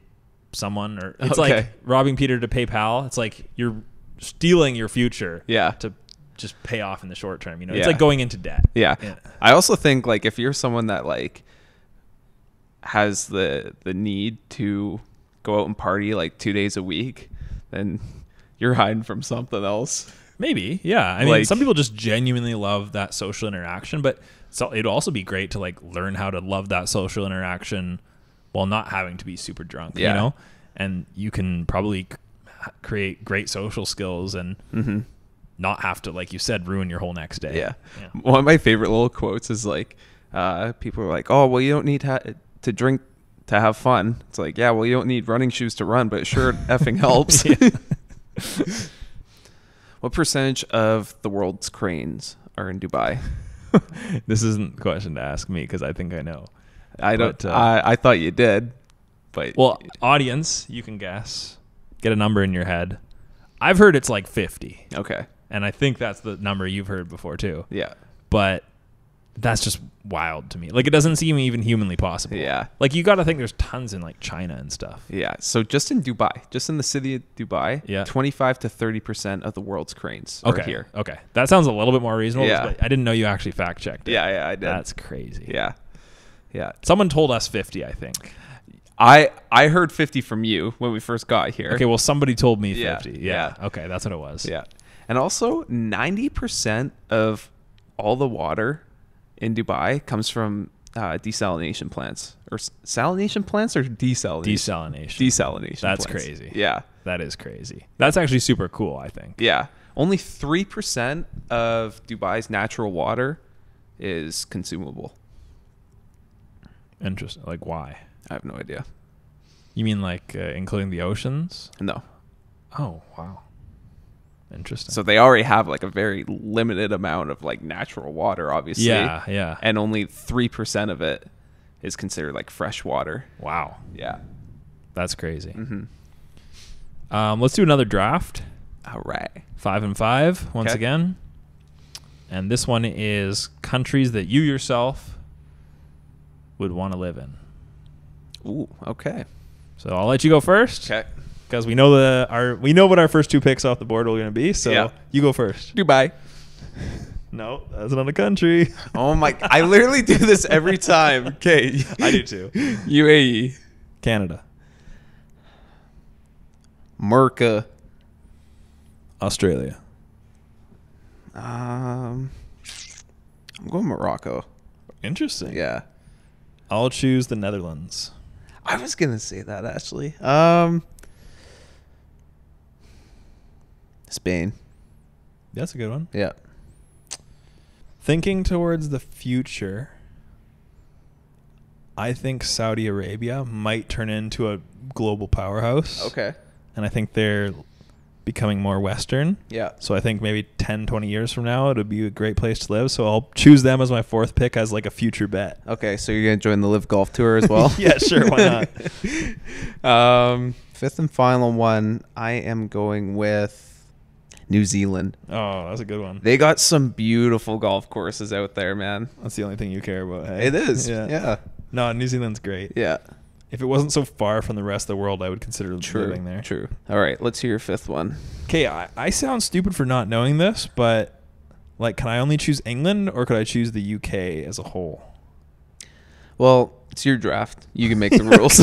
someone, or it's like robbing Peter to pay Pal. It's like you're stealing your future to just pay off in the short term. You know, it's like going into debt. Yeah. I also think like if you're someone that like has the need to go out and party like 2 days a week, then you're hiding from something else. Maybe. Yeah. I mean, some people just genuinely love that social interaction, but it'd also be great to like learn how to love that social interaction while not having to be super drunk, you know? And you can probably create great social skills and not have to, like you said, ruin your whole next day. Yeah. One of my favorite little quotes is like, people are like, oh, well, you don't need to drink to have fun. It's like, yeah, well, you don't need running shoes to run, but it sure effing helps. What percentage of the world's cranes are in Dubai? This isn't a question to ask me because I think I know. I don't. I thought you did, but audience, you can guess. Get a number in your head. I've heard it's like 50. Okay, and I think that's the number you've heard before too. Yeah, but that's just wild to me. Like, it doesn't seem even humanly possible. Yeah, like you got to think there's tons in like China and stuff. Yeah, so just in Dubai, just in the city of Dubai, 25 to 30% of the world's cranes are here. Okay, that sounds a little bit more reasonable. Yeah, but I didn't know you actually fact checked it. Yeah, I did. That's crazy. Yeah. Someone told us 50, I think. I heard 50 from you when we first got here. Okay, well, somebody told me 50. Yeah. Okay, that's what it was. Yeah. And also 90% of all the water in Dubai comes from desalination plants. Or salination plants or desalination? Desalination. That's plants. Crazy. Yeah. That is crazy. That's actually super cool, I think. Yeah. Only 3% of Dubai's natural water is consumable. Interesting. Like, why? I have no idea. You mean like including the oceans? No. Oh, wow. Interesting. So they already have like a very limited amount of like natural water, obviously. Yeah. And only 3% of it is considered like fresh water. Wow. Yeah. That's crazy. Let's do another draft. All right. 5 and 5 once again. And this one is countries that you yourself would want to live in. Ooh, okay. So I'll let you go first. Okay. Because we know what our first 2 picks off the board are going to be. So you go first. Dubai. No, that's not a country. Oh my! I literally do this every time. Okay. I do too. UAE. Canada. Merca. Australia. I'm going Morocco. Interesting. Yeah. I'll choose the Netherlands. I was gonna say that actually. Spain. That's a good one. Yeah. Thinking towards the future, I think Saudi Arabia might turn into a global powerhouse. Okay. And I think they're becoming more Western. Yeah. So I think maybe 10, 20 years from now, it would be a great place to live. So I'll choose them as my 4th pick as like a future bet. Okay. So you're going to join the Live Golf Tour as well? Yeah, sure. Why not? 5th and final one, I am going with New Zealand. Oh, that's a good one. They got some beautiful golf courses out there, man. That's the only thing you care about. Hey? It is. Yeah. No, New Zealand's great. Yeah. If it wasn't so far from the rest of the world, I would consider living there. True. All right, let's hear your 5th one. Okay, I sound stupid for not knowing this, but like, can I only choose England or could I choose the UK as a whole? Well, it's your draft. You can make the rules.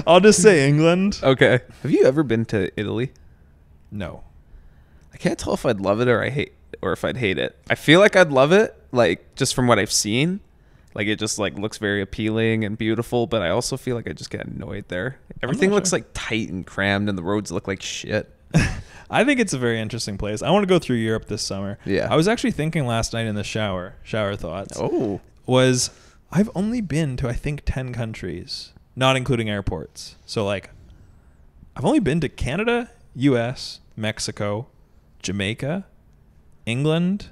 I'll just say England. Okay. Have you ever been to Italy? No. I can't tell if I'd love it or if I'd hate it. I feel like I'd love it, like just from what I've seen. Like it just like looks very appealing and beautiful, but I also feel like I just get annoyed there. Everything looks like tight and crammed and the roads look like shit. I think it's a very interesting place. I want to go through Europe this summer. Yeah. I was actually thinking last night in the shower thoughts. Oh. Was I've only been to I think 10 countries, not including airports. So like I've only been to Canada, US, Mexico, Jamaica, England,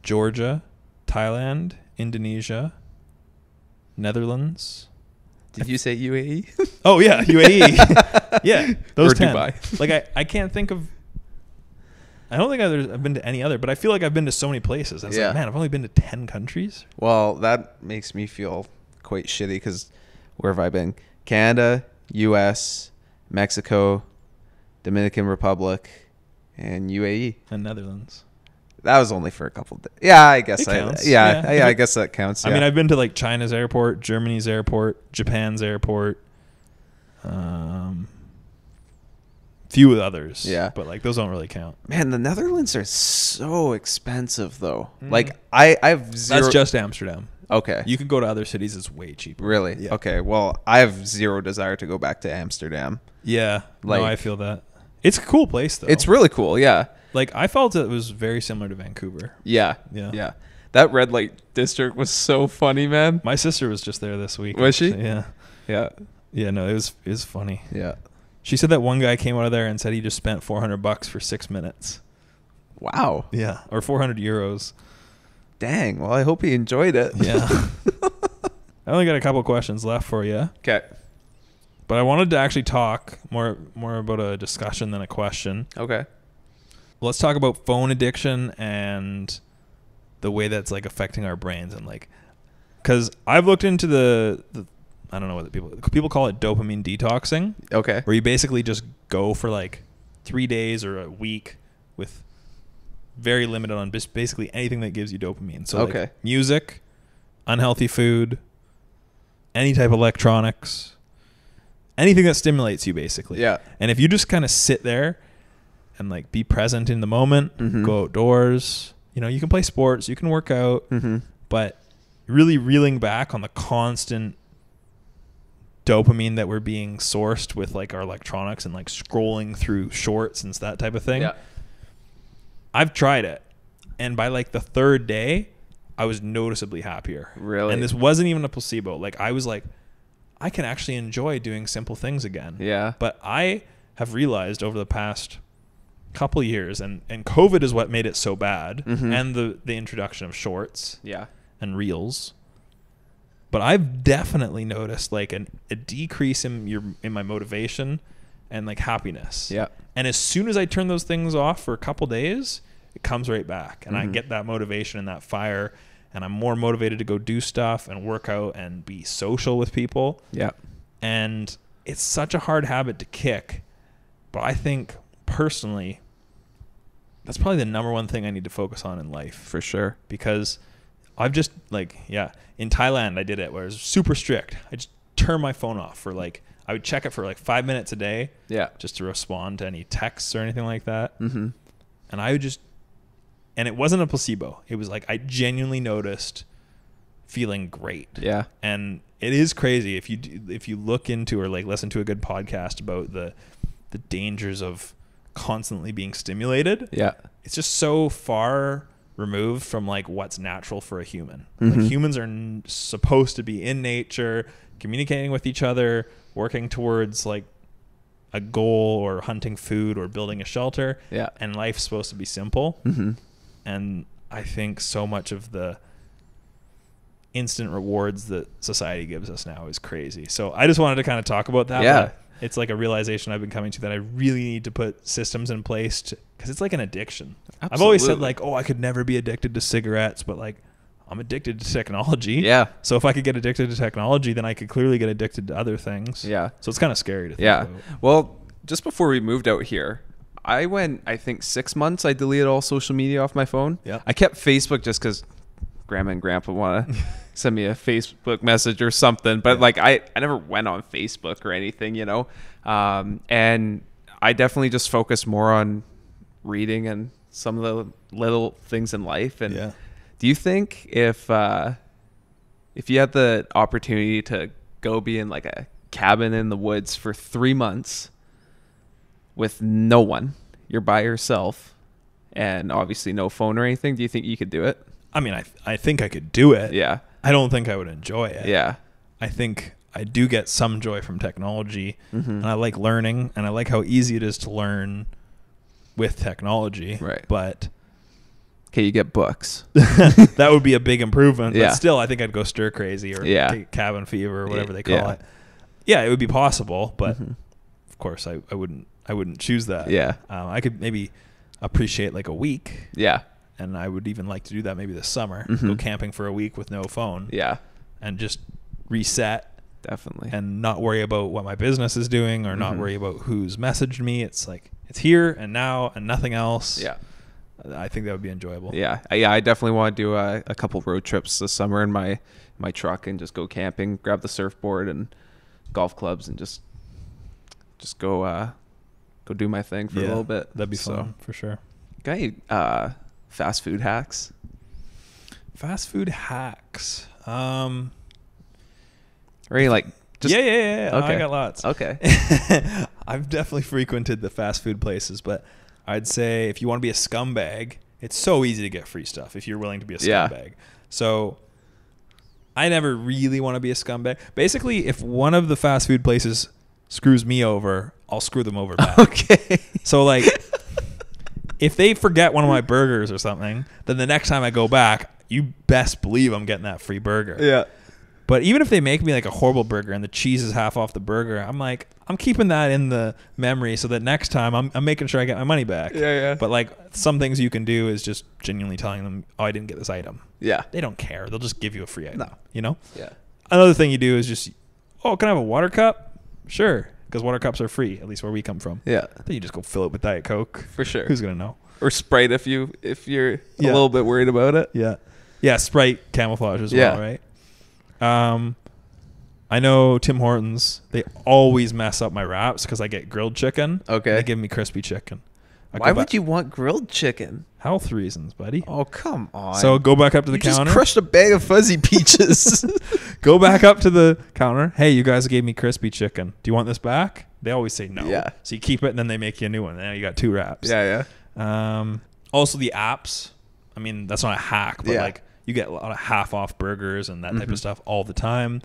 Georgia, Thailand, Indonesia, Netherlands. Did you say UAE? Oh yeah, UAE. Yeah, those Or 10. Dubai. Like I can't think of. I don't think I've been to any other, but I feel like I've been to so many places. I was Yeah. like, man, I've only been to 10 countries. Well, that makes me feel quite shitty because where have I been? Canada, U.S., Mexico, Dominican Republic, and UAE. And Netherlands. That was only for a couple days. Yeah, I guess. It counts. Yeah, Yeah. I guess that counts. I Yeah. mean, I've been to like China's airport, Germany's airport, Japan's airport, few others. Yeah. But like those don't really count. Man, the Netherlands are so expensive, though. Mm. Like, I have zero. That's just Amsterdam. Okay. You could go to other cities. It's way cheaper. Really? Yeah. Okay. Well, I have zero desire to go back to Amsterdam. Yeah. Like- No, I feel that. It's a cool place though. It's really cool. Yeah. like I felt it was very similar to Vancouver. Yeah. Yeah. Yeah. That red light district was so funny, man. My sister was just there this week. Was she? actually. Yeah. Yeah. Yeah. No, it was funny. Yeah. She said that one guy came out of there and said he just spent $400 for 6 minutes. Wow. Yeah. Or 400 euros. Dang. Well, I hope he enjoyed it. Yeah. I only got a couple questions left for you, Okay. but I wanted to actually talk more about a discussion than a question. Okay. Let's talk about phone addiction and the way that's like affecting our brains and like, because I've looked into the I don't know what people call it dopamine detoxing, Okay. where you basically just go for like 3 days or a week with very limited on basically anything that gives you dopamine. So Okay. like music, unhealthy food, any type of electronics, anything that stimulates you basically. Yeah. And if you just kind of sit there and like be present in the moment, Mhm. go outdoors, you can play sports, you can work out, Mm-hmm. but really reeling back on the constant dopamine that we're being sourced with like our electronics and like scrolling through shorts and that type of thing. Yeah. I've tried it. And by like the third day, I was noticeably happier. Really? And this wasn't even a placebo. Like I was like, I can actually enjoy doing simple things again. Yeah. But I have realized over the past couple years, and COVID is what made it so bad, Mhm. and the introduction of shorts Yeah. and reels. But I've definitely noticed like a decrease in my motivation and like happiness. Yeah. And as soon as I turn those things off for a couple days, it comes right back, and I Mhm. get that motivation and that fire, and I'm more motivated to go do stuff and work out and be social with people. Yeah. And it's such a hard habit to kick, but I think personally that's probably the number one thing I need to focus on in life, For sure. because I've just in Thailand I did it where it was super strict. I just turned my phone off for like, I would check it for like 5 minutes a day Yeah. just to respond to any texts or anything like that. Mm-hmm. And I would just, and it wasn't a placebo. It was like I genuinely noticed feeling great. Yeah. And it is crazy if you look into or like listen to a good podcast about the dangers of constantly being stimulated. Yeah. It's just so far removed from like what's natural for a human. Mhm. Like humans are supposed to be in nature, communicating with each other, working towards like a goal or hunting food or building a shelter. Yeah. And life's supposed to be simple. Mm-hmm. And I think so much of the instant rewards that society gives us now is crazy. So I just wanted to kind of talk about that. Yeah. But it's like a realization I've been coming to that I really need to put systems in place because it's like an addiction. Absolutely. I've always said like, oh, I could never be addicted to cigarettes, but like I'm addicted to technology. Yeah. So if I could get addicted to technology, then I could clearly get addicted to other things. Yeah. So it's kind of scary to think Yeah. about. Well, just before we moved out here, I went, I think 6 months, I deleted all social media off my phone. Yeah. I kept Facebook just because grandma and grandpa want to send me a Facebook message or something. But Yeah. like, I never went on Facebook or anything, and I definitely just focused more on reading and some of the little things in life. And Yeah. do you think if you had the opportunity to go be in like a cabin in the woods for 3 months with no one, you're by yourself, and obviously no phone or anything, do you think you could do it? I mean, I think I could do it. Yeah. I don't think I would enjoy it. Yeah. I think I do get some joy from technology, Mhm. and I like learning, and I like how easy it is to learn with technology. Right. But Okay, you get books. That would be a big improvement. Yeah. But still, I think I'd go stir crazy or take cabin fever or whatever they call it. Yeah, it would be possible, but of course, I wouldn't choose that. Yeah. I could maybe appreciate like a week. Yeah. And I would even like to do that maybe this summer. Go camping for a week with no phone. Yeah. And just reset. Definitely. And not worry about what my business is doing or not worry about who's messaged me. It's like, it's here and now and nothing else. Yeah. I think that would be enjoyable. Yeah. I definitely want to do a couple road trips this summer in my truck and just go camping, grab the surfboard and golf clubs and just go do my thing for a little bit. That'd be fun for sure. Okay. Fast food hacks. Fast food hacks. Right, like just yeah. Okay. I got lots. Okay. I've definitely frequented the fast food places, but I'd say if you want to be a scumbag, it's so easy to get free stuff if you're willing to be a scumbag. So I never really want to be a scumbag. Basically, if one of the fast food places screws me over, I'll screw them over back. Okay. So like if they forget one of my burgers or something, then the next time I go back, you best believe I'm getting that free burger. Yeah. But even if they make me like a horrible burger and the cheese is half off the burger, I'm like, I'm keeping that in the memory so that next time I'm making sure I get my money back. Yeah. But like some things you can do is just genuinely telling them, oh, I didn't get this item. Yeah. They don't care. They'll just give you a free item. No. You know? Yeah. Another thing you do is just, oh, can I have a water cup? Sure. Because water cups are free, at least where we come from. Yeah. Then you just go fill it with Diet Coke. For sure. Who's going to know? Or Sprite if you're a little bit worried about it. Yeah. Yeah, Sprite camouflage as well, right? I know Tim Hortons, they always mess up my wraps because I get grilled chicken. Okay. They give me crispy chicken. Why would you want grilled chicken? Health reasons, buddy. Oh, come on. So go back up to the counter. Just crushed a bag of fuzzy peaches. Go back up to the counter. Hey, you guys gave me crispy chicken. Do you want this back? They always say no. Yeah. So you keep it and then they make you a new one. Now you got 2 wraps. Yeah. Also the apps. I mean, that's not a hack, but Yeah. like you get a lot of half off burgers and that type of stuff all the time.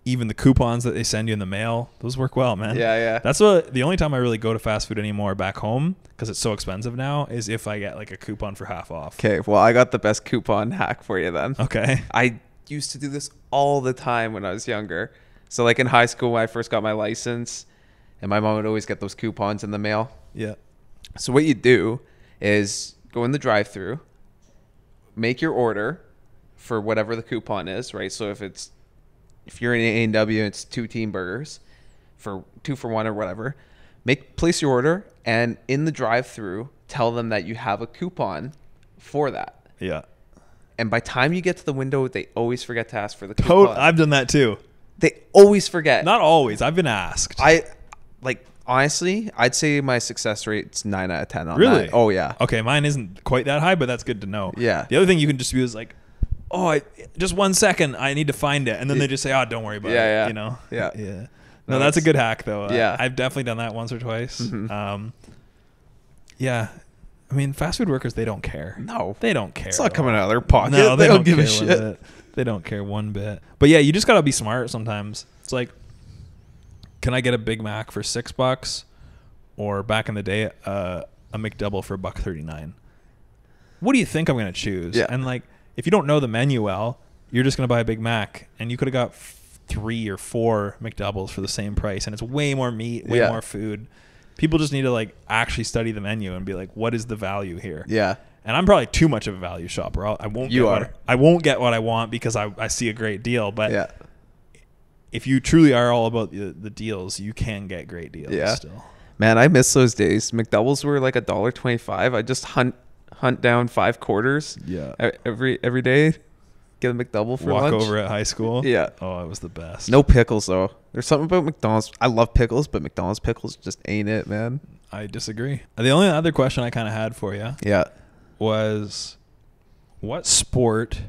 Even the coupons that they send you in the mail, those work well, man. Yeah. That's the only time I really go to fast food anymore back home because it's so expensive now is if I get like a coupon for half off. Okay, well, I got the best coupon hack for you then. Okay. I used to do this all the time when I was younger. So like in high school when I first got my license, and my mom would always get those coupons in the mail. Yeah. So what you do is go in the drive-thru, make your order for whatever the coupon is, right? So if you're in A&W, it's 2 team burgers for 2 for 1 or whatever. Place your order, and in the drive-thru, tell them that you have a coupon for that. Yeah. And by time you get to the window, they always forget to ask for the coupon. I've done that too. They always forget. Not always. I've been asked. Honestly, I'd say my success rate's 9 out of 10 on Really? that. Oh, yeah. Okay, mine isn't quite that high, but that's good to know. Yeah. The other thing you can just do is like, just 1 second, I need to find it, and then they just say, don't worry about it. Yeah. You know. Yeah. Yeah. No, that's a good hack though. Yeah. I've definitely done that once or twice. Mm-hmm. Yeah. I mean, fast food workers, they don't care. No. They don't care. It's not coming out of their pocket. No, they don't give care a shit. one bit. They don't care one bit. But yeah, you just got to be smart sometimes. It's like, can I get a Big Mac for $6? Or back in the day, a McDouble for $1.39. What do you think I'm going to choose? Yeah. And like, if you don't know the menu well, you're just going to buy a Big Mac, and you could have got 3 or 4 McDoubles for the same price, and it's way more meat, way more food. People just need to like actually study the menu and be like, what is the value here? Yeah. And I'm probably too much of a value shopper. I won't get what I want because I see a great deal. But if you truly are all about the deals, you can get great deals still. Man, I miss those days. McDoubles were like $1.25. I just hunt down 5 quarters. Yeah. Every day. Get a McDouble for lunch. Walk over at high school. Yeah. Oh, it was the best. No pickles though. There's something about McDonald's. I love pickles, but McDonald's pickles just ain't it, man. I disagree. The only other question I kind of had for you was what sport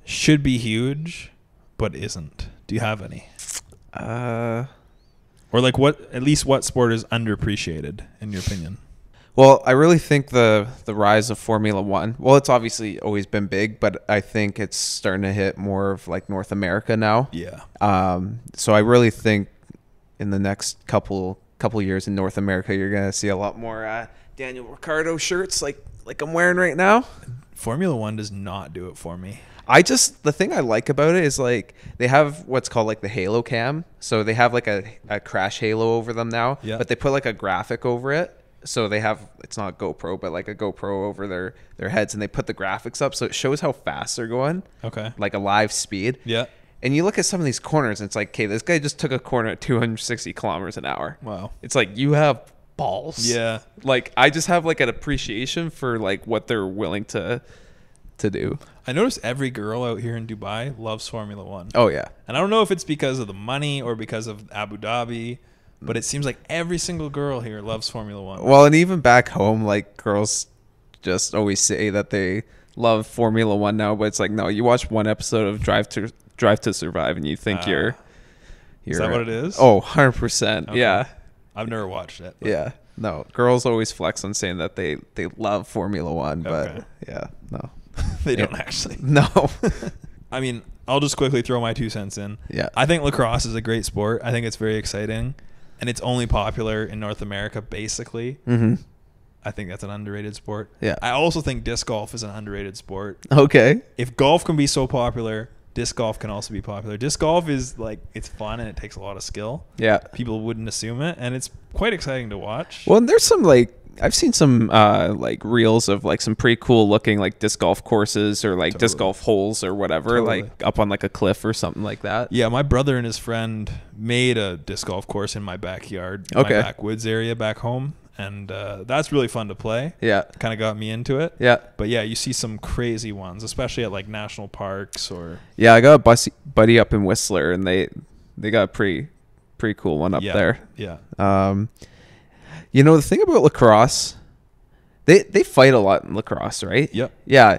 should be huge but isn't? Do you have any? Or like what sport is underappreciated in your opinion? Well, I really think the rise of Formula One. Well, it's obviously always been big, but I think it's starting to hit more of like North America now. Yeah. So I really think in the next couple years in North America, you're gonna see a lot more Daniel Ricciardo shirts like I'm wearing right now. Formula One does not do it for me. The thing I like about it is like they have what's called like the Halo cam. So they have like a crash halo over them now, Yeah. but they put like a graphic over it. So they have, it's not GoPro, but like a GoPro over their heads, and they put the graphics up. So it shows how fast they're going. Okay. Like a live speed. Yeah. And you look at some of these corners and it's like, okay, this guy just took a corner at 260 kilometers an hour. Wow. It's like, you have balls. Yeah. Like I just have like an appreciation for like what they're willing to do. I notice every girl out here in Dubai loves Formula One. Oh yeah. And I don't know if it's because of the money or because of Abu Dhabi, but it seems like every single girl here loves Formula One. Well, and even back home, like girls just always say that they love Formula One now, but it's like, no, you watch one episode of Drive to Survive and you think you're Is that what it is? Oh, 100%. Okay. Yeah. I've never watched it. But. Yeah. No, girls always flex on saying that they love Formula One, but Okay. yeah, no. They don't actually. No. I mean, I'll just quickly throw my 2 cents in. Yeah. I think lacrosse is a great sport. I think it's very exciting, and it's only popular in North America, basically. Mm-hmm. I think that's an underrated sport. Yeah. I also think disc golf is an underrated sport. Okay. If golf can be so popular, disc golf can also be popular. Disc golf is like, it's fun and it takes a lot of skill. Yeah. People wouldn't assume it, and it's quite exciting to watch. Well, and there's some like, I've seen some like reels of like some pretty cool looking like disc golf courses or like disc golf holes or whatever, Totally. like up on like a cliff or something like that. Yeah, my brother and his friend made a disc golf course in my backyard, Okay. my backwoods area back home, and that's really fun to play. Yeah. Kind of got me into it. Yeah. But yeah, you see some crazy ones, especially at like national parks or. Yeah, I got a buddy up in Whistler, and they got a pretty cool one up there. Yeah. You know, the thing about lacrosse, they fight a lot in lacrosse, right? Yep. Yeah.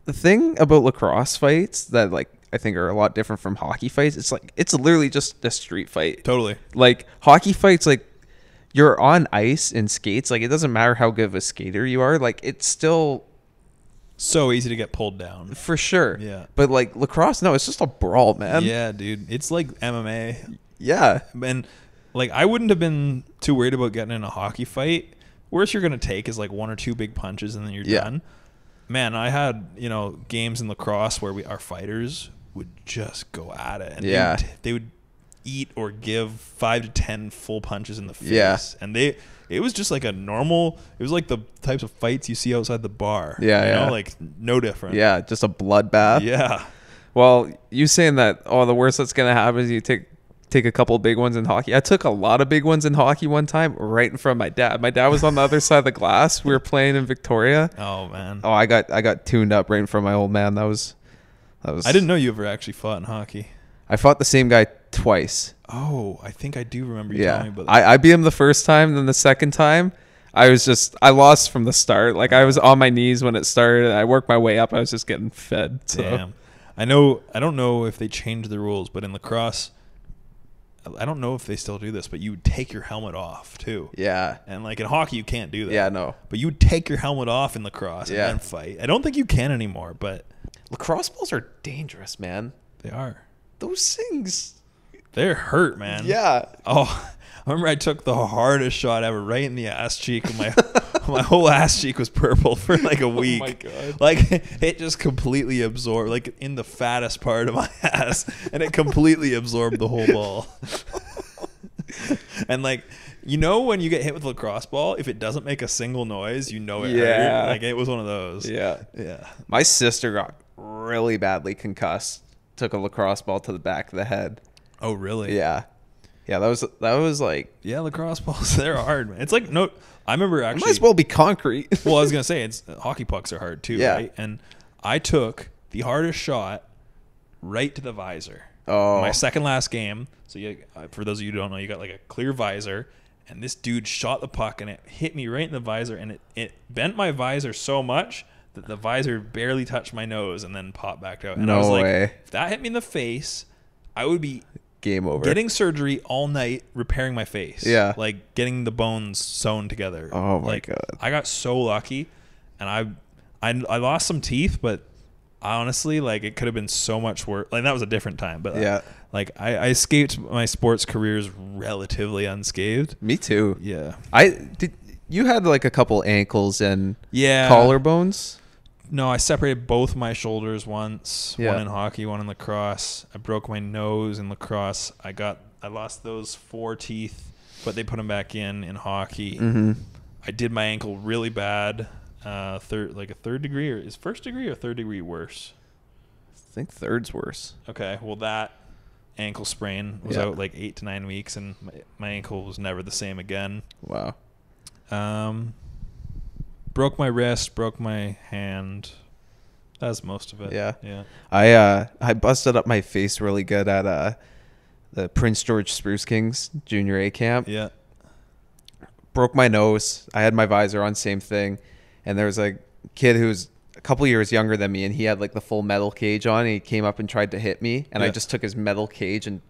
The thing about lacrosse fights that like I think are a lot different from hockey fights, it's literally just a street fight. Totally. Like hockey fights, like you're on ice in skates, like it doesn't matter how good of a skater you are, like it's still So easy to get pulled down. for sure. Yeah. But like lacrosse, no, it's just a brawl, man. Yeah, dude. It's like MMA. Yeah. And like I wouldn't have been too worried about getting in a hockey fight. Worst you're gonna take is like 1 or 2 big punches and then you're done. Man, I had, games in lacrosse where our fighters would just go at it. And they would eat or give 5 to 10 full punches in the face. Yeah. And it was just like it was like the types of fights you see outside the bar. Yeah, like no different. Yeah, just a bloodbath. Yeah. Well, you saying that, the worst that's going to happen is you take a couple of big ones in hockey. I took a lot of big ones in hockey one time right in front of my dad. My dad was on the other side of the glass. We were playing in Victoria. Oh man. Oh, I got tuned up right in front of my old man. That was I didn't know you ever actually fought in hockey. I fought the same guy twice. Oh, I think I do remember you telling me about that. I beat him the first time, then the second time I lost from the start. Like I was on my knees when it started and I worked my way up. I was just getting fed. So. Damn. I don't know if they changed the rules, but in lacrosse, I don't know if they still do this, but you would take your helmet off too. Yeah. And like in hockey, you can't do that. Yeah, no. But you would take your helmet off in lacrosse and then fight. I don't think you can anymore, but lacrosse balls are dangerous, man. they are. Those things. They're hurt, man. Yeah. Oh, I remember I took the hardest shot ever right in the ass cheek, and my whole ass cheek was purple for like a week. Oh my God. Like it just completely absorbed, like in the fattest part of my ass, and it completely absorbed the whole ball. And like, when you get hit with a lacrosse ball, if it doesn't make a single noise, it hurt. Like it was one of those. Yeah. Yeah. My sister got really badly concussed. Took a lacrosse ball to the back of the head. Oh, really? Yeah. Yeah, that was like, Yeah, lacrosse balls, they're hard, man. It's like I remember it actually. might as well be concrete. Well, I was gonna say hockey pucks are hard too, right? And I took the hardest shot right to the visor. Oh. My second last game. So for those of you who don't know, you got like a clear visor, and this dude shot the puck and it hit me right in the visor, and it bent my visor so much that the visor barely touched my nose and then popped back out. And I was like, if that hit me in the face, I would be game over. Getting surgery all night repairing my face. Yeah. Like getting the bones sewn together. Oh my God. God. I got so lucky, and I lost some teeth, but honestly, like it could have been so much worse. Like that was a different time, but yeah. I escaped my sports careers relatively unscathed. Me too. Yeah. You had like a couple ankles and Yeah. collarbones. No, I separated both my shoulders once. Yeah. One in hockey, one in lacrosse. I broke my nose in lacrosse. I lost those 4 teeth, but they put them back in hockey. Mm-hmm. I did my ankle really bad. A third degree, or is first degree or third degree worse? I think third's worse. Okay, well that ankle sprain was out like 8 to 9 weeks, and my ankle was never the same again. Wow. Broke my wrist, broke my hand. That's most of it. Yeah. I busted up my face really good at the Prince George Spruce Kings Junior A camp. Yeah. Broke my nose. I had my visor on, same thing. And there was a kid who's a couple years younger than me, and he had like the full metal cage on. And he came up and tried to hit me, and I just took his metal cage, and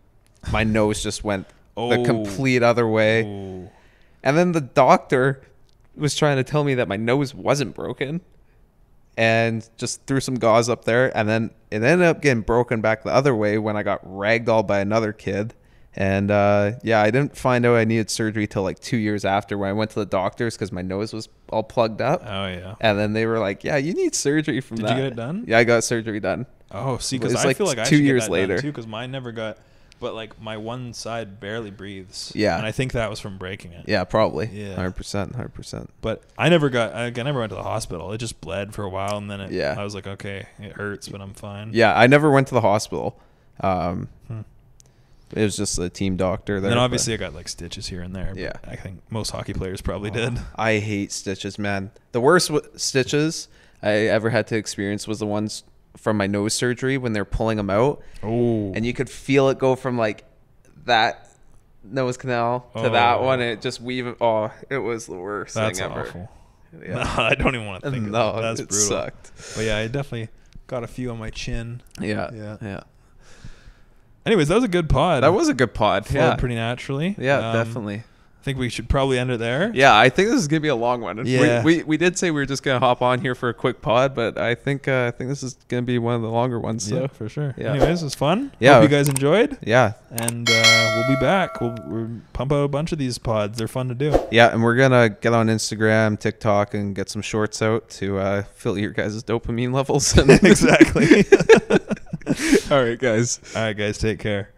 my nose just went the complete other way. Oh. And then the doctor was trying to tell me that my nose wasn't broken, and just threw some gauze up there, and then it ended up getting broken back the other way when I got ragdolled by another kid. And I didn't find out I needed surgery till like 2 years after, when I went to the doctors because my nose was all plugged up. Oh yeah. And then they were like, "Yeah, you need surgery from that." Did you get it done? Yeah, I got surgery done. Oh, see, because I like feel like I 2 should years get that later done too, because mine never got. But like my one side barely breathes. Yeah. And I think that was from breaking it. Yeah, probably. Yeah. 100%. But I never went to the hospital. It just bled for a while, and then I was like, okay, it hurts, but I'm fine. Yeah, I never went to the hospital. It was just a team doctor there. And then obviously I got like stitches here and there. Yeah. But I think most hockey players probably did. I hate stitches, man. The worst stitches I ever had to experience was the ones from my nose surgery when they're pulling them out. Oh. And you could feel it go from like that nose canal to that one, and it just weave. Oh, it was the worst That's thing ever. awful. Yeah. No, I don't even want to think of that. That's it brutal. Sucked. But yeah, I definitely got a few on my chin. Yeah. Anyways, that was a good pod. That was a good pod. Flowed pretty naturally. Yeah, definitely. I think we should probably end it there. Yeah, I think this is gonna be a long one. Yeah. We did say we were just gonna hop on here for a quick pod, but I think this is gonna be one of the longer ones. So. Yeah, for sure. Yeah. Anyways, it was fun. Yeah. Hope you guys enjoyed. Yeah. And we'll be back. We'll pump out a bunch of these pods. They're fun to do. Yeah, and we're gonna get on Instagram, TikTok, and get some shorts out to fill your guys' dopamine levels. Exactly. All right, guys. Take care.